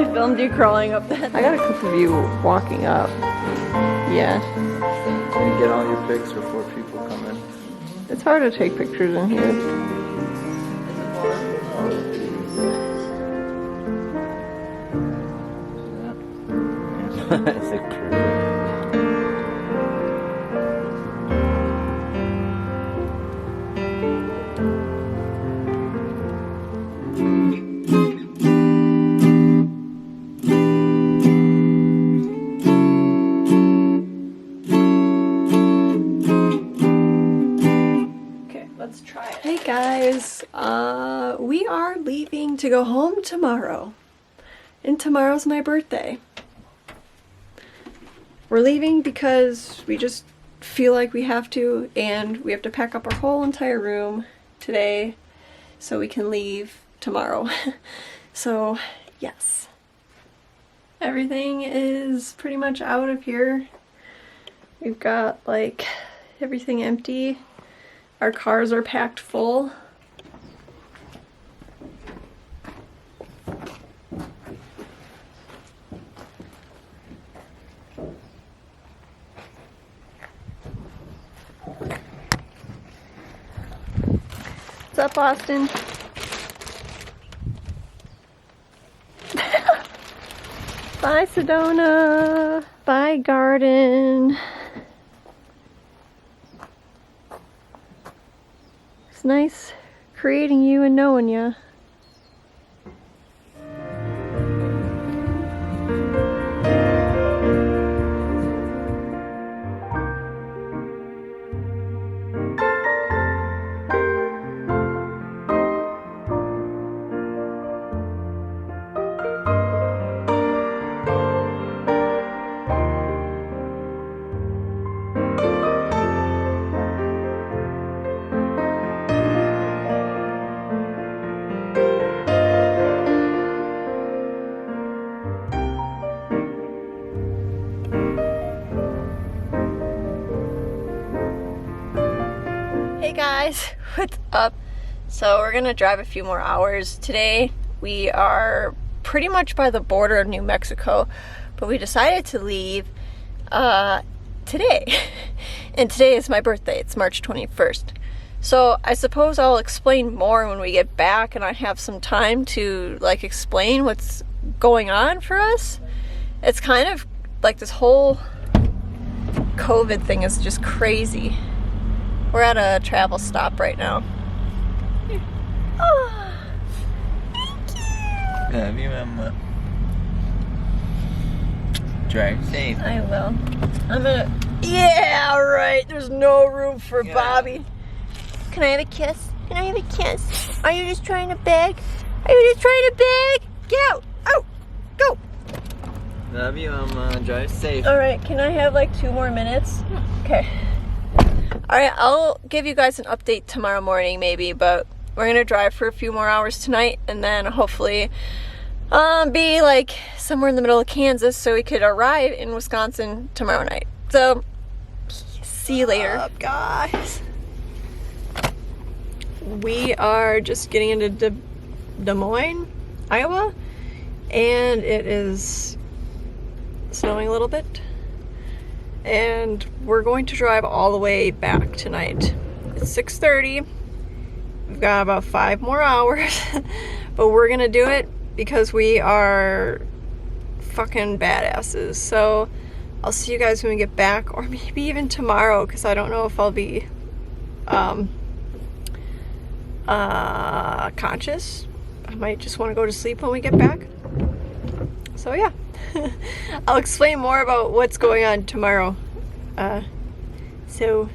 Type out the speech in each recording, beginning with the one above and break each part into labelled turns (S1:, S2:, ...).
S1: I filmed you crawling up that.
S2: I got a clip of you walking up. Yeah.
S3: So you get all your pics before people come in.
S2: It's hard to take pictures in here.
S3: It's like perfect.
S1: Okay, let's try it. Hey guys, we are leaving to go home tomorrow. And tomorrow's my birthday. We're leaving because we just feel like we have to, and we have to pack up our whole entire room today so we can leave tomorrow. So, yes. Everything is pretty much out of here. We've got like everything empty. Our cars are packed full. What's up, Austin? Bye, Sedona. Bye, garden. It's nice creating you and knowing you. Hey guys, what's up? So we're gonna drive a few more hours today. We are pretty much by the border of New Mexico, but we decided to leave today. And today is my birthday. It's March 21st. So I suppose I'll explain more when we get back and I have some time to like explain what's going on for us. It's kind of like this whole COVID thing is just crazy. We're at a travel stop right now. Oh, thank you.
S3: Love you, Mama. Drive safe.
S1: I will. I'm gonna. Yeah, right. There's no room for Bobby. Can I have a kiss? Can I have a kiss? Are you just trying to beg? Are you just trying to beg? Get out! Out! Go!
S3: Love you, Mama. Drive safe.
S1: All right. Can I have like 2 more minutes? Okay. Alright, I'll give you guys an update tomorrow morning maybe, but we're gonna drive for a few more hours tonight and then hopefully be like somewhere in the middle of Kansas so we could arrive in Wisconsin tomorrow night. So, see you later. What's up, guys? We are just getting into Des Moines, Iowa, and it is snowing a little bit. And we're going to drive all the way back tonight. It's 6:30. We've got about 5 more hours, but we're gonna do it because we are fucking badasses. So I'll see you guys when we get back, or maybe even tomorrow, because I don't know if I'll be conscious. I might just want to go to sleep when we get back. So yeah. I'll explain more about what's going on tomorrow. So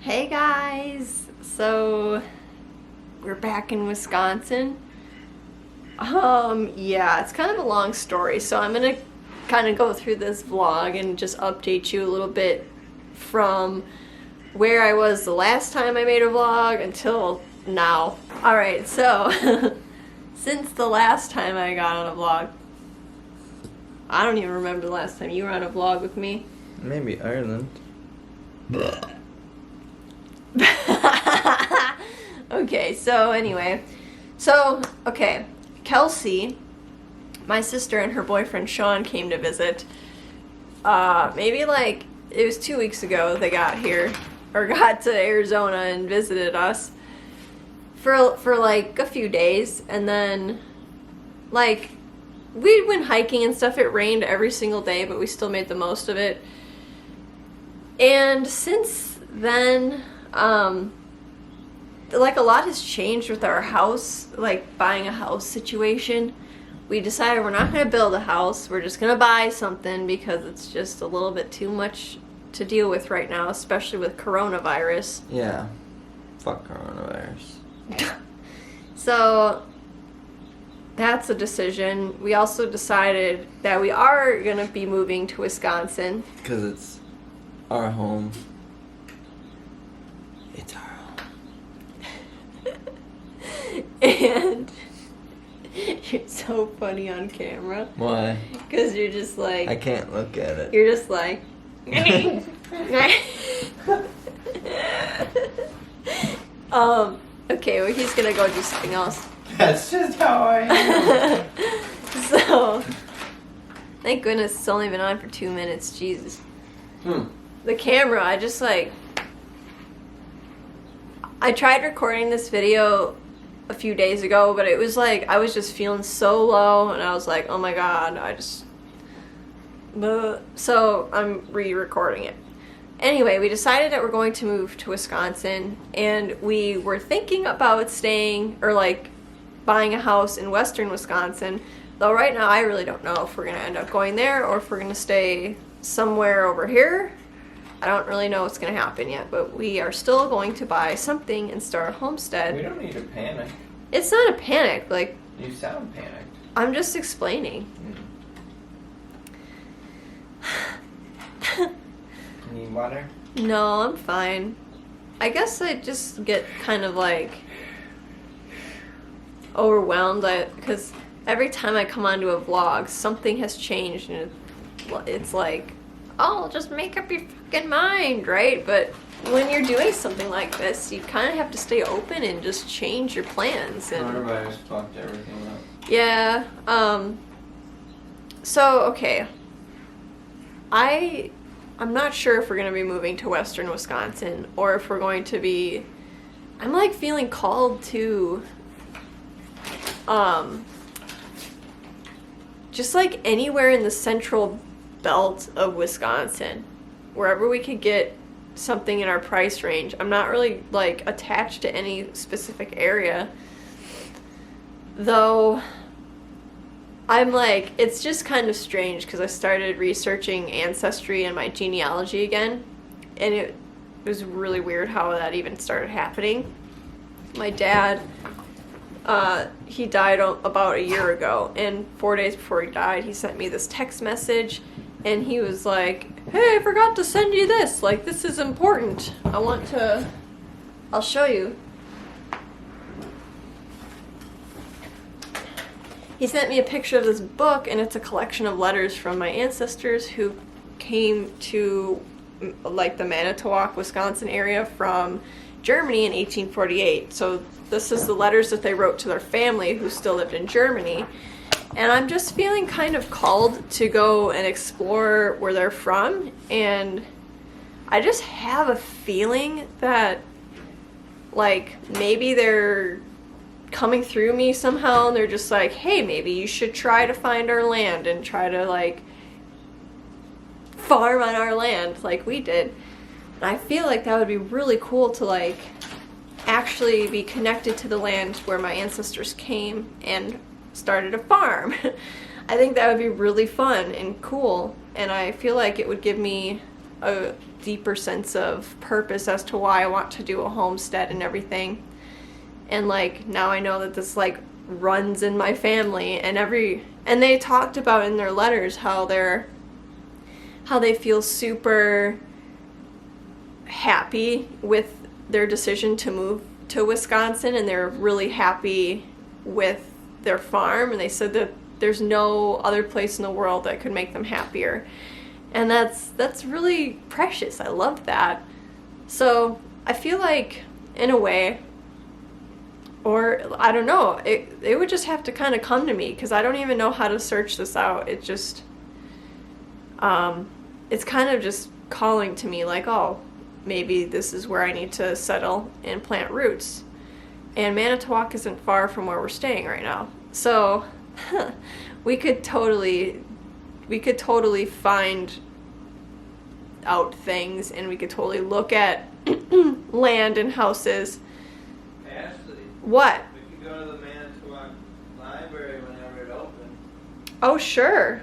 S1: hey guys, so we're back in Wisconsin. Yeah, it's kind of a long story, so I'm gonna kind of go through this vlog and just update you a little bit from where I was the last time I made a vlog until now. Alright, so since the last time I got on a vlog, I don't even remember the last time you were on a vlog with me.
S3: Maybe Ireland.
S1: Okay, so anyway. So, okay. Kelsey, my sister, and her boyfriend Sean came to visit. Maybe like, it was 2 weeks ago they got here, or got to Arizona and visited us for like a few days, and then like we went hiking and stuff. It rained every single day, but we still made the most of it. And since then, like a lot has changed with our house, like buying a house situation. We decided we're not going to build a house. We're just going to buy something because it's just a little bit too much to deal with right now, especially with coronavirus.
S3: Yeah. Fuck coronavirus.
S1: So that's a decision. We also decided that we are going to be moving to Wisconsin.
S3: Because it's our home. It's our home.
S1: And you're so funny on camera.
S3: Why?
S1: Because you're just like...
S3: I can't look at it.
S1: You're just like... Okay, well, he's gonna go do something else.
S3: That's just how I am.
S1: So, thank goodness it's only been on for 2 minutes. Jesus. The camera, I just like... I tried recording this video a few days ago, but it was like, I was just feeling so low, and I was like, oh my god, so I'm re-recording it. Anyway, we decided that we're going to move to Wisconsin, and we were thinking about staying, or like, buying a house in western Wisconsin, though right now I really don't know if we're going to end up going there, or if we're going to stay somewhere over here. I don't really know what's going to happen yet, but we are still going to buy something and start a homestead.
S3: We don't need to panic.
S1: It's not a panic, like...
S3: You sound panicked.
S1: I'm just explaining.
S3: Need water?
S1: No, I'm fine. I guess I just get kind of like overwhelmed because every time I come onto a vlog, something has changed, and it's like, oh, just make up your fucking mind, right? But when you're doing something like this, you kind of have to stay open and just change your plans. And
S3: Coronavirus fucked everything up.
S1: yeah. So okay. I'm not sure if we're going to be moving to western Wisconsin, or if we're going to be... I'm like feeling called to just like anywhere in the central belt of Wisconsin, wherever we could get something in our price range. I'm not really like attached to any specific area, though. I'm like, it's just kind of strange because I started researching Ancestry and my genealogy again, and it was really weird how that even started happening. My dad, he died about a year ago, and 4 days before he died, he sent me this text message, and he was like, hey, I forgot to send you this, like, this is important. I'll show you. He sent me a picture of this book, and it's a collection of letters from my ancestors who came to like the Manitowoc, Wisconsin area from Germany in 1848. So this is the letters that they wrote to their family who still lived in Germany. And I'm just feeling kind of called to go and explore where they're from, and I just have a feeling that like maybe they're coming through me somehow, and they're just like, hey, maybe you should try to find our land and try to like farm on our land like we did. And I feel like that would be really cool to like actually be connected to the land where my ancestors came and started a farm. I think that would be really fun and cool, and I feel like it would give me a deeper sense of purpose as to why I want to do a homestead and everything. And like now I know that this like runs in my family, and they talked about in their letters how they feel super happy with their decision to move to Wisconsin, and they're really happy with their farm, and they said that there's no other place in the world that could make them happier. And that's really precious. I love that. So I feel like, in a way, or I don't know, it would just have to kind of come to me, because I don't even know how to search this out. It just, it's kind of just calling to me like, oh, maybe this is where I need to settle and plant roots. And Manitowoc isn't far from where we're staying right now. So we could totally find out things, and we could totally look at land and houses.
S3: Ashley.
S1: What?
S3: We could go to the Manitowoc Library whenever it opens.
S1: Oh, sure.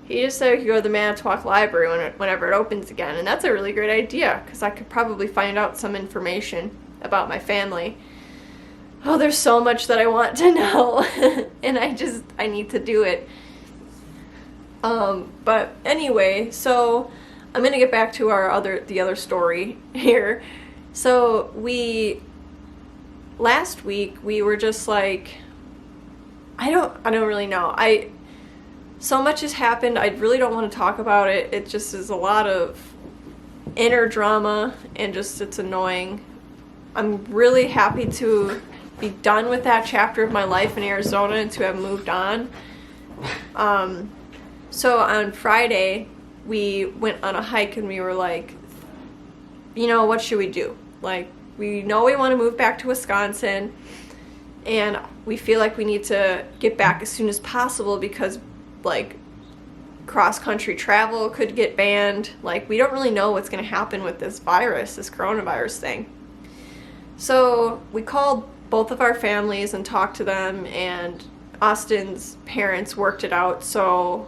S1: He just said we could go to the Manitowoc Library whenever it opens again, and that's a really great idea, because I could probably find out some information about my family. Oh, there's so much that I want to know, and I need to do it. But anyway, so I'm gonna get back to the other story here. So last week we were just like, I don't really know. So much has happened. I really don't want to talk about it. It just is a lot of inner drama, and just, it's annoying. I'm really happy to be done with that chapter of my life in Arizona and to have moved on. So on Friday, we went on a hike, and we were like, what should we do? Like, we know we want to move back to Wisconsin, and we feel like we need to get back as soon as possible, because like cross-country travel could get banned. Like, we don't really know what's going to happen with this coronavirus thing. So we called both of our families and talked to them, and Austin's parents worked it out. So,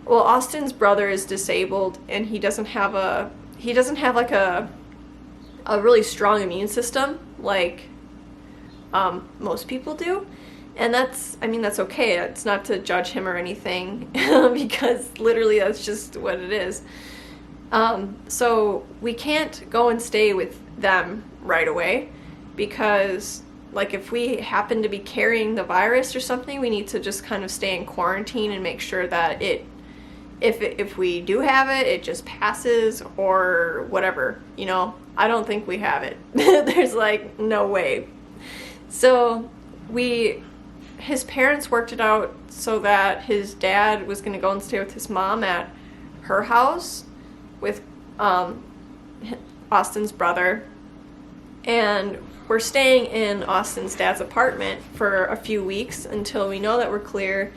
S1: well, Austin's brother is disabled, and he doesn't have like a really strong immune system like most people do. And that's okay. It's not to judge him or anything, because literally that's just what it is. So we can't go and stay with them right away, because like if we happen to be carrying the virus or something, we need to just kind of stay in quarantine and make sure that if we do have it, it just passes or whatever, I don't think we have it. There's like no way. So his parents worked it out so that his dad was going to go and stay with his mom at her house with Austin's brother. And we're staying in Austin's dad's apartment for a few weeks until we know that we're clear.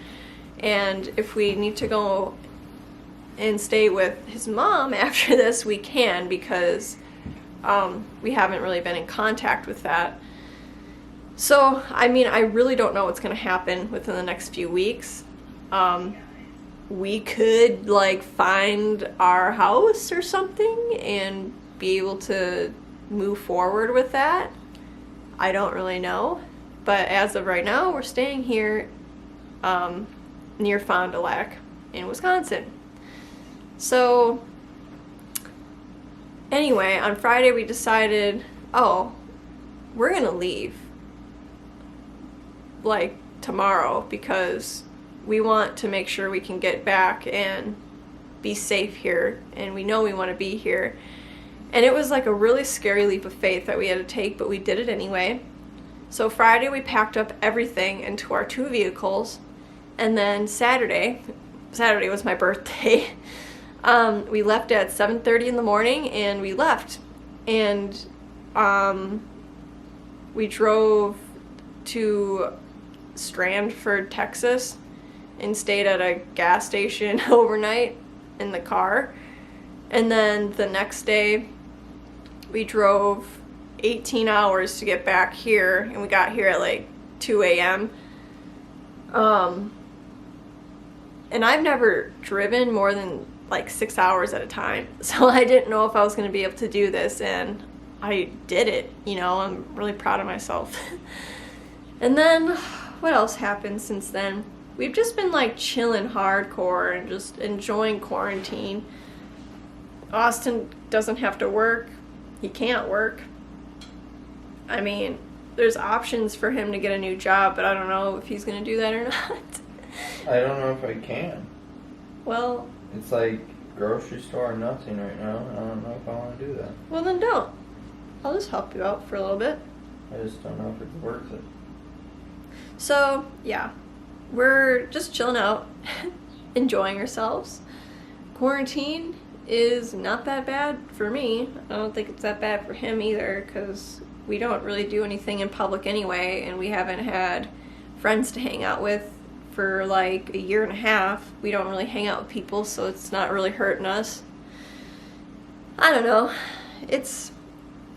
S1: And if we need to go and stay with his mom after this, we can, because we haven't really been in contact with that. So, I really don't know what's going to happen within the next few weeks. We could, find our house or something and be able to move forward with that. I don't really know. But as of right now, we're staying here near Fond du Lac in Wisconsin. So, anyway, on Friday we decided, we're going to leave. Tomorrow, because we want to make sure we can get back and be safe here, and we know we want to be here. And it was like a really scary leap of faith that we had to take, but we did it anyway. So Friday we packed up everything into our 2 vehicles, and then Saturday was my birthday. We left at 7:30 in the morning, and we left, and we drove to Strandford, Texas, and stayed at a gas station overnight in the car. And then the next day we drove 18 hours to get back here, and we got here at 2 a.m. And I've never driven more than 6 hours at a time, so I didn't know if I was going to be able to do this, and I did it. I'm really proud of myself. And then what else happened since then? We've just been chilling hardcore and just enjoying quarantine. Austin doesn't have to work. He can't work. there's options for him to get a new job, but I don't know if he's gonna do that or not.
S3: I don't know if I can.
S1: Well,
S3: It's like grocery store or nothing right now. I don't know if I want to do that.
S1: well then don't. I'll just help you out for a little bit.
S3: I just don't know if it's worth it.
S1: So, yeah, we're just chilling out, enjoying ourselves. Quarantine is not that bad for me. I don't think it's that bad for him either, because we don't really do anything in public anyway, and we haven't had friends to hang out with for like a year and a half. We don't really hang out with people, so it's not really hurting us. I don't know. It's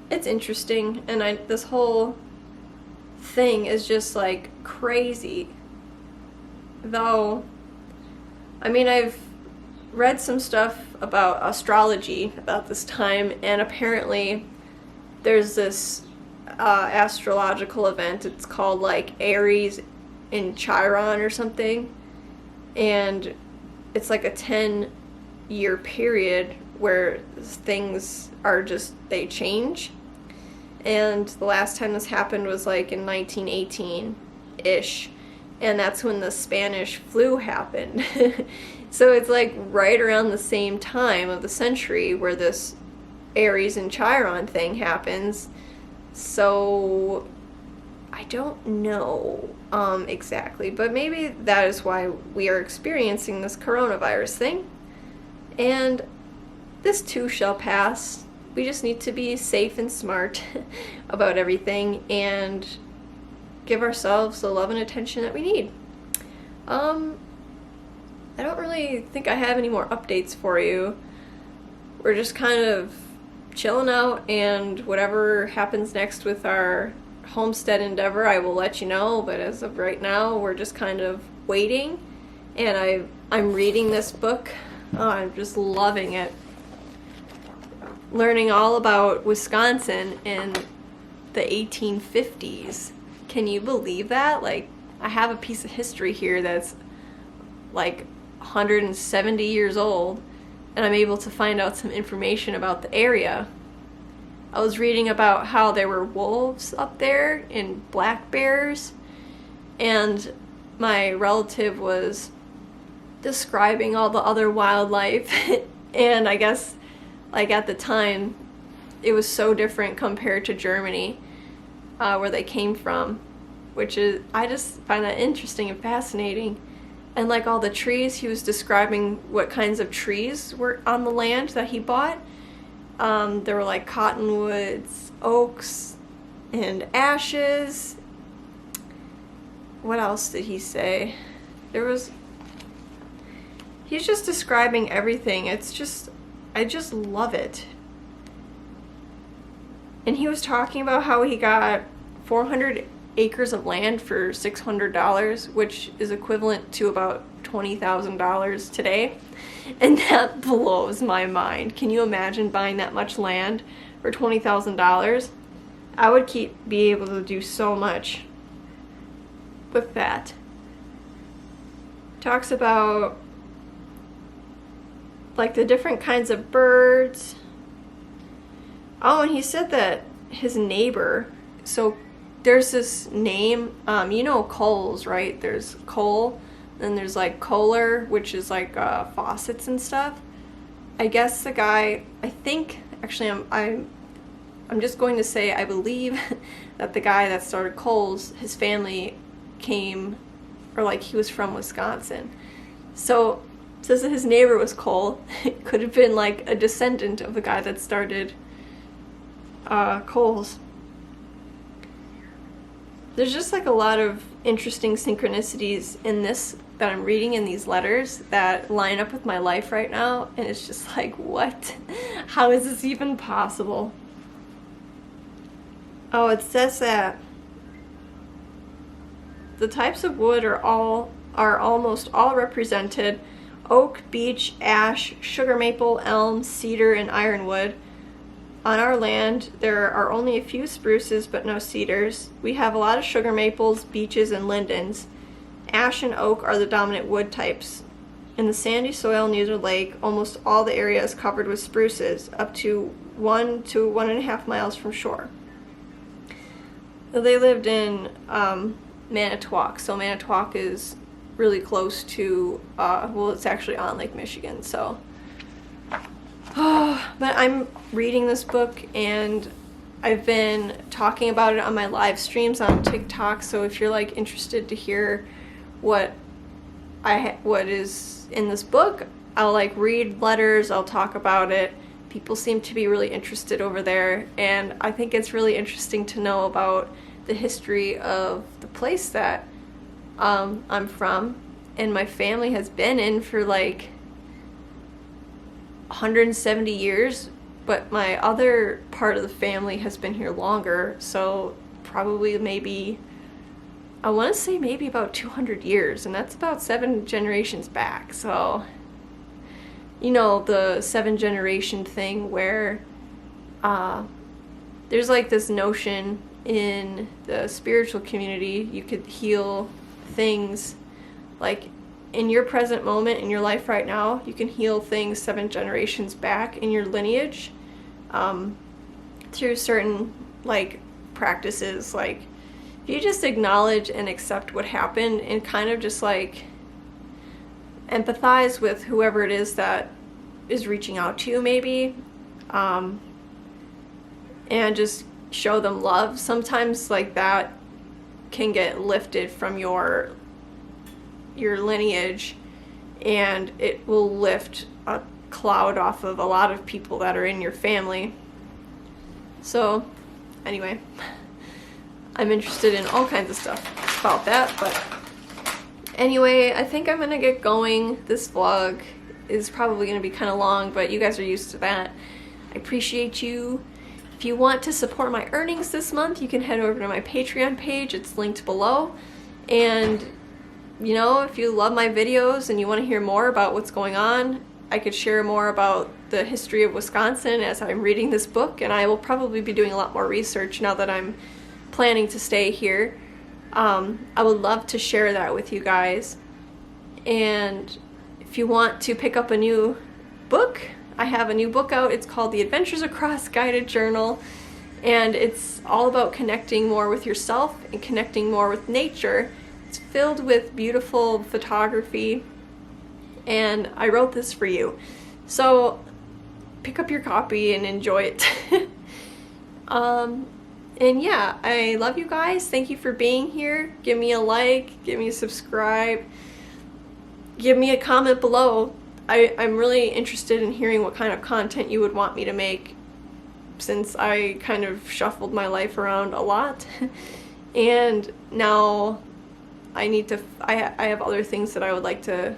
S1: interesting, and this whole thing is just like crazy. Though, I mean, I've read some stuff about astrology about this time, and apparently there's this astrological event. It's called like Aries in Chiron or something, and it's like a 10-year period where things are just, they change. And the last time this happened was like in 1918-ish, and that's when the Spanish flu happened. So it's like right around the same time of the century where this Aries and Chiron thing happens. So I don't know exactly, but maybe that is why we are experiencing this coronavirus thing. And this too shall pass. We just need to be safe and smart about everything and give ourselves the love and attention that we need. I don't really think I have any more updates for you. We're just kind of chilling out, and whatever happens next with our homestead endeavor, I will let you know, but as of right now, we're just kind of waiting, and I'm reading this book. I'm just loving it. Learning all about Wisconsin in the 1850s. Can you believe that? Like, I have a piece of history here that's like 170 years old, and I'm able to find out some information about the area. I was reading about how there were wolves up there and black bears, and my relative was describing all the other wildlife, and I guess like at the time it was so different compared to Germany, where they came from, which is, I just find that interesting and fascinating. And like all the trees, he was describing what kinds of trees were on the land that he bought. There were like cottonwoods, oaks, and ashes. What else did he say? He's just describing everything. It's just, I just love it. And he was talking about how he got 400 acres of land for $600, which is equivalent to about $20,000 today. And that blows my mind. Can you imagine buying that much land for $20,000? I would be able to do so much with that. Talks about like the different kinds of birds. Oh, and he said that his neighbor, so there's this name, you know Kohl's, right? There's Kohl, then there's like Kohler, which is like faucets and stuff. I guess the guy, I think, actually I'm just going to say I believe that the guy that started Kohl's, his family came, or like he was from Wisconsin. So it says that his neighbor was Kohl. It could have been like a descendant of the guy that started Kohl's. There's just like a lot of interesting synchronicities in this that I'm reading in these letters that line up with my life right now, and it's just like, what? How is this even possible? Oh, it says that the types of wood are almost all represented: oak, beech, ash, sugar maple, elm, cedar, and ironwood. On our land, there are only a few spruces but no cedars. We have a lot of sugar maples, beeches, and lindens. Ash and oak are the dominant wood types. In the sandy soil near the lake, almost all the area is covered with spruces, up to 1 to 1.5 miles from shore. They lived in Manitowoc, so Manitowoc is really close to, well, it's actually on Lake Michigan, so. But I'm reading this book, and I've been talking about it on my live streams on TikTok, so if you're like interested to hear what is in this book, I'll like read letters, I'll talk about it. People seem to be really interested over there, and I think it's really interesting to know about the history of the place that I'm from and my family has been in for like 170 years, but my other part of the family has been here longer, so probably maybe, I want to say maybe about 200 years, and that's about 7 generations back. So, you know, the 7 generation thing where there's like this notion in the spiritual community you could heal things like in your present moment in your life right now. You can heal things 7 generations back in your lineage through certain like practices. Like if you just acknowledge and accept what happened and kind of just like empathize with whoever it is that is reaching out to you, maybe, and just show them love, sometimes like that can get lifted from your lineage, and it will lift a cloud off of a lot of people that are in your family. So anyway, I'm interested in all kinds of stuff about that, but anyway, I think I'm gonna get going. This vlog is probably gonna be kind of long, but you guys are used to that. I appreciate you. If you want to support my earnings this month, you can head over to my Patreon page. It's linked below. And you know, if you love my videos and you want to hear more about what's going on, I could share more about the history of Wisconsin as I'm reading this book, and I will probably be doing a lot more research now that I'm planning to stay here. I would love to share that with you guys. And if you want to pick up a new book, I have a new book out. It's called The Adventures Across Guided Journal, and it's all about connecting more with yourself and connecting more with nature. It's filled with beautiful photography, and I wrote this for you. So pick up your copy and enjoy it. And yeah, I love you guys. Thank you for being here. Give me a like, give me a subscribe, give me a comment below. I'm really interested in hearing what kind of content you would want me to make, since I kind of shuffled my life around a lot. And now I have other things that I would like to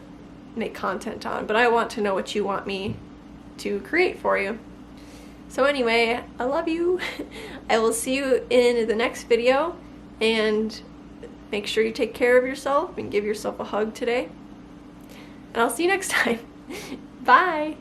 S1: make content on, but I want to know what you want me to create for you. So anyway, I love you. I will see you in the next video, and make sure you take care of yourself and give yourself a hug today. And I'll see you next time. Bye!